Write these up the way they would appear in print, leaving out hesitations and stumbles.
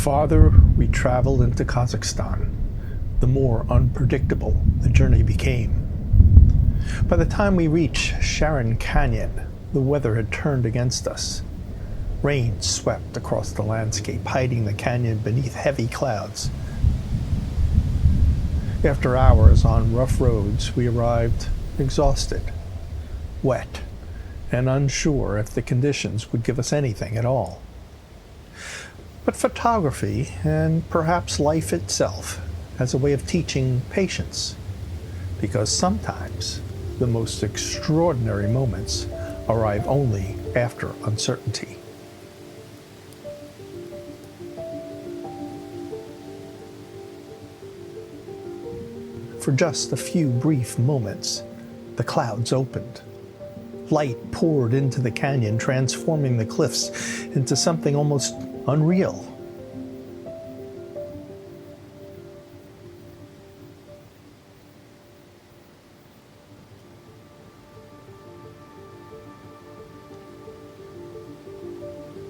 farther we traveled into Kazakhstan, the more unpredictable the journey became. By the time we reached Charyn Canyon, the weather had turned against us. Rain swept across the landscape, hiding the canyon beneath heavy clouds. After hours on rough roads, we arrived exhausted, wet, and unsure if the conditions would give us anything at all. But photography, and perhaps life itself, has a way of teaching patience, because sometimes the most extraordinary moments arrive only after uncertainty. For just a few brief moments, the clouds opened. Light poured into the canyon, transforming the cliffs into something almost unreal.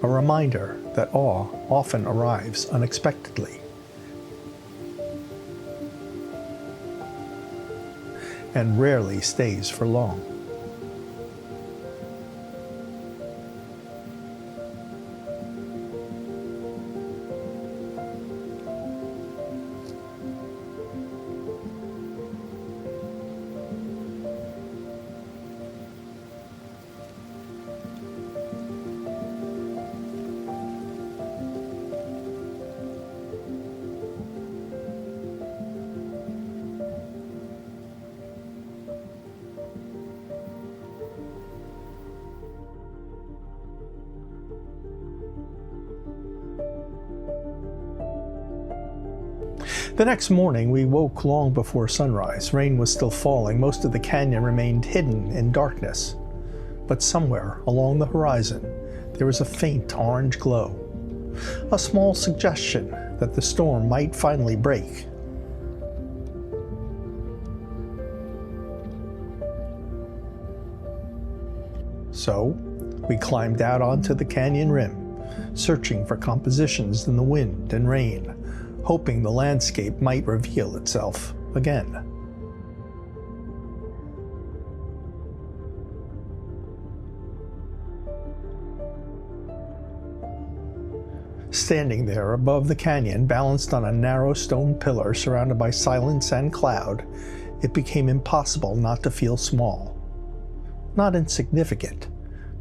A reminder that awe often arrives unexpectedly. And rarely stays for long. The next morning, we woke long before sunrise. Rain was still falling. Most of the canyon remained hidden in darkness. But somewhere along the horizon, there was a faint orange glow, a small suggestion that the storm might finally break. So, we climbed out onto the canyon rim, searching for compositions in the wind and rain, hoping the landscape might reveal itself again. Standing there above the canyon, balanced on a narrow stone pillar surrounded by silence and cloud, it became impossible not to feel small. Not insignificant,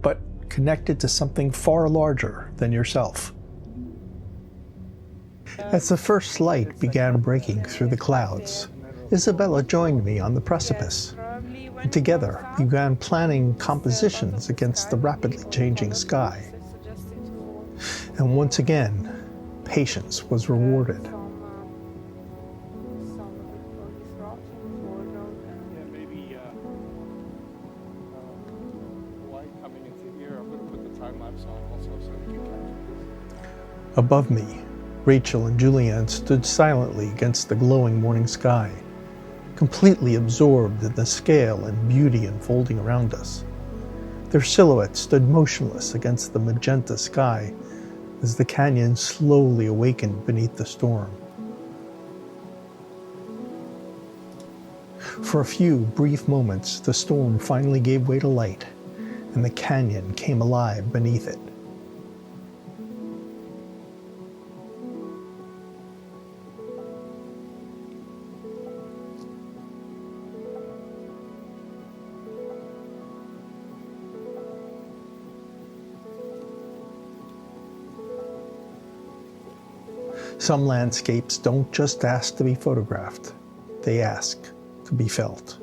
but connected to something far larger than yourself. As the first light began breaking through the clouds, Isabella joined me on the precipice, and together we began planning compositions against the rapidly changing sky. And once again, patience was rewarded. Above me, Rachel and Julianne stood silently against the glowing morning sky, completely absorbed in the scale and beauty unfolding around us. Their silhouettes stood motionless against the magenta sky as the canyon slowly awakened beneath the storm. For a few brief moments, the storm finally gave way to light, and the canyon came alive beneath it. Some landscapes don't just ask to be photographed, they ask to be felt.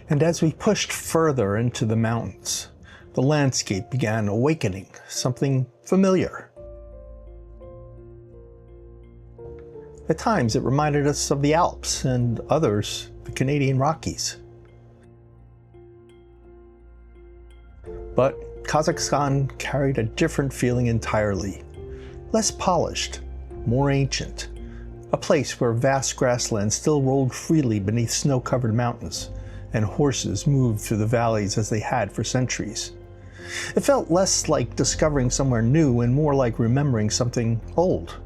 And as we pushed further into the mountains, the landscape began awakening something familiar. At times it reminded us of the Alps, and others the Canadian Rockies. But Kazakhstan carried a different feeling entirely. Less polished, more ancient. A place where vast grasslands still rolled freely beneath snow-covered mountains, and horses moved through the valleys as they had for centuries. It felt less like discovering somewhere new and more like remembering something old.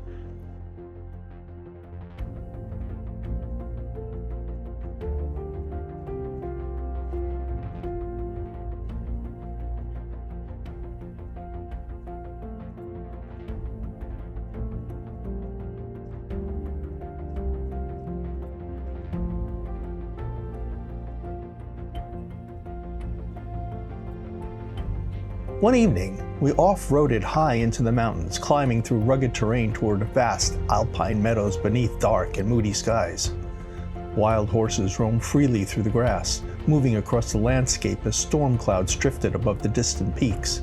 One evening, we off-roaded high into the mountains, climbing through rugged terrain toward vast alpine meadows beneath dark and moody skies. Wild horses roamed freely through the grass, moving across the landscape as storm clouds drifted above the distant peaks.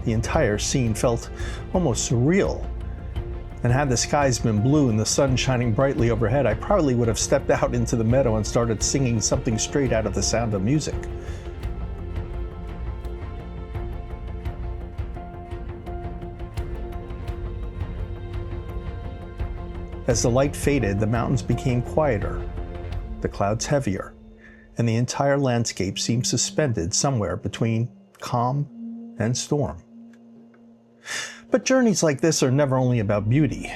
The entire scene felt almost surreal. And had the skies been blue and the sun shining brightly overhead, I probably would have stepped out into the meadow and started singing something straight out of The Sound of Music. As the light faded, the mountains became quieter, the clouds heavier, and the entire landscape seemed suspended somewhere between calm and storm. But journeys like this are never only about beauty.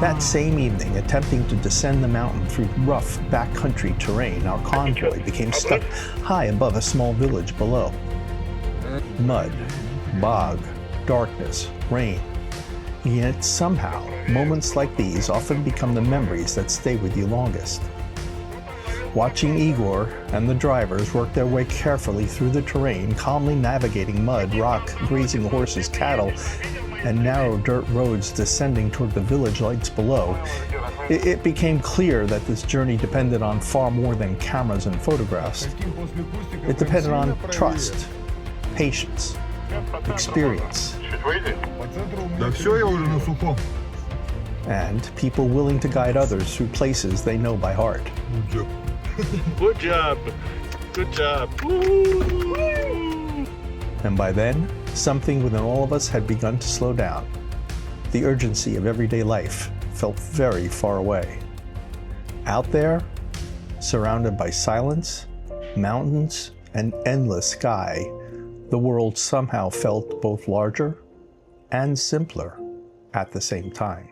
That same evening, attempting to descend the mountain through rough backcountry terrain, our convoy became stuck high above a small village below. Mud, bog, darkness, rain. Yet somehow, moments like these often become the memories that stay with you longest. Watching Igor and the drivers work their way carefully through the terrain, calmly navigating mud, rock, grazing horses, cattle, and narrow dirt roads descending toward the village lights below, it became clear that this journey depended on far more than cameras and photographs. It depended on trust, patience, experience, and people willing to guide others through places they know by heart. Good job. Good job. And by then, something within all of us had begun to slow down. The urgency of everyday life felt very far away. Out there, surrounded by silence, mountains, and endless sky, the world somehow felt both larger and simpler at the same time.